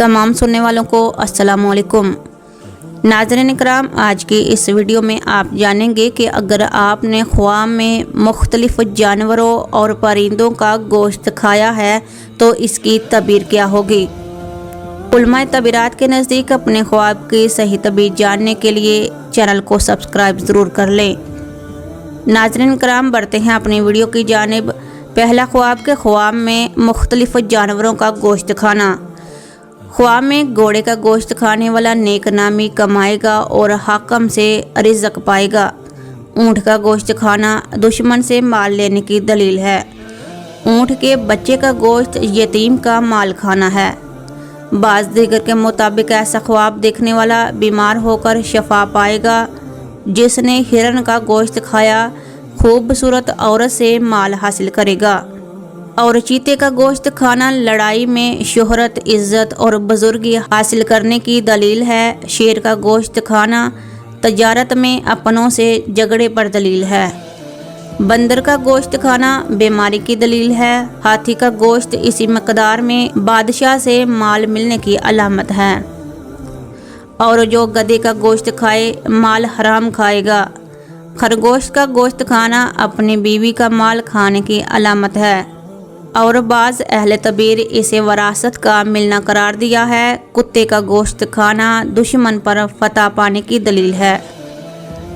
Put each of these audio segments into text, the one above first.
तमाम सुनने वालों को अस्सलाम वालेकुम। नाज़रीन इकराम, आज की इस वीडियो में आप जानेंगे कि अगर आपने ख्वाब में मुख्तलिफ जानवरों और परिंदों का गोश्त खाया है तो इसकी तबीर क्या होगी। उलमाए तबीरात के नज़दीक अपने ख्वाब की सही तबीर जानने के लिए चैनल को सब्सक्राइब ज़रूर कर लें। नाज़रीन इकराम, बढ़ते हैं अपनी वीडियो की जानिब। पहला ख्वाब के ख्वाब में मुख्तलिफ जानवरों का गोश्त खाना। ख्वाब में घोड़े का गोश्त खाने वाला नेक नामी कमाएगा और हाकम से रिज़्क पाएगा। ऊँट का गोश्त खाना दुश्मन से माल लेने की दलील है। ऊँट के बच्चे का गोश्त यतीम का माल खाना है। बाज़ दीगर के मुताबिक ऐसा ख्वाब देखने वाला बीमार होकर शफा पाएगा। जिसने हिरन का गोश्त खाया खूबसूरत औरत से माल हासिल करेगा। और चीते का गोश्त खाना लड़ाई में शोहरत, इज़्ज़त और बुजुर्गी हासिल करने की दलील है। शेर का गोश्त खाना तजारत में अपनों से झगड़े पर दलील है। बंदर का गोश्त खाना बीमारी की दलील है। हाथी का गोश्त इसी मकदार में बादशाह से माल मिलने की अलामत है। और जो गधे का गोश्त खाए माल हराम खाएगा। खरगोश का गोश्त खाना अपनी बीवी का माल खाने की अलामत है। और बाज़ अहले तबीर इसे वरासत का मिलना करार दिया है। कुत्ते का गोश्त खाना दुश्मन पर फतह पाने की दलील है।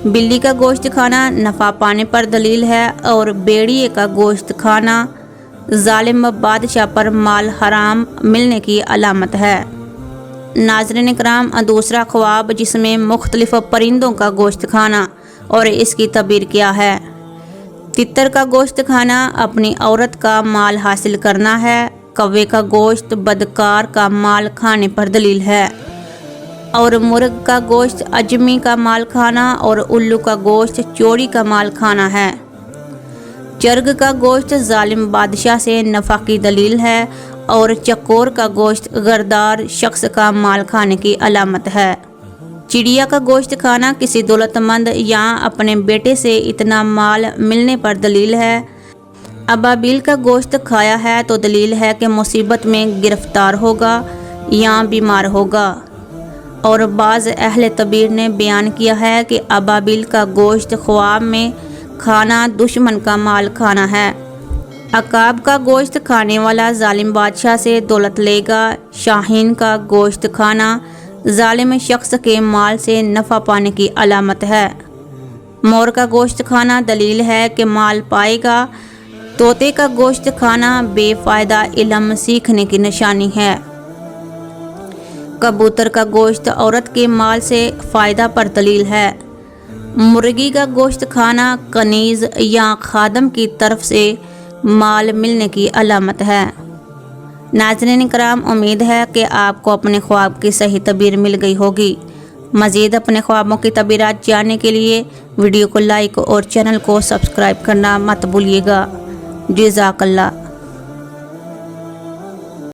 बिल्ली का गोश्त खाना नफ़ा पाने पर दलील है। और भेड़िए का गोश्त खाना जालिम बादशाह पर माल हराम मिलने की अलामत है। नाज़रीन इकराम, दूसरा ख्वाब जिसमें मुख्तलिफ परिंदों का गोश्त खाना और इसकी तबीर क्या है। तितर का गोश्त खाना अपनी औरत का माल हासिल करना है। कौवे का गोश्त बदकार का माल खाने पर दलील है। और मुर्ग का गोश्त अजमी का माल खाना और उल्लू का गोश्त चोरी का माल खाना है। चर्ग का गोश्त जालिम बादशाह से नफ़ा की दलील है। और चकोर का गोश्त गरदार शख्स का माल खाने की अलामत है। चिड़िया का गोश्त खाना किसी दौलतमंद या अपने बेटे से इतना माल मिलने पर दलील है। अबाबील का गोश्त खाया है तो दलील है कि मुसीबत में गिरफ्तार होगा या बीमार होगा। और बाज़ अहले तबीर ने बयान किया है कि अबाबील का गोश्त ख्वाब में खाना दुश्मन का माल खाना है। अकाब का गोश्त खाने वाला जालिम बादशाह से दौलत लेगा। शाहीन का गोश्त खाना जालिम शख्स के माल से नफ़ा पाने की अलामत है। मोर का गोश्त खाना दलील है कि माल पाएगा। तोते का गोश्त खाना बेफ़ायदा इल्म सीखने की निशानी है। कबूतर का गोश्त औरत के माल से फ़ायदा पर दलील है। मुर्गी का गोश्त खाना कनीज़ या खादम की तरफ से माल मिलने की अलामत है। नाज़रीन इकराम, उम्मीद है कि आपको अपने ख्वाब की सही तबीर मिल गई होगी। मज़ीद अपने ख्वाबों की तबीरात जानने के लिए वीडियो को लाइक और चैनल को सब्सक्राइब करना मत भूलिएगा। जज़ाकल्लाह।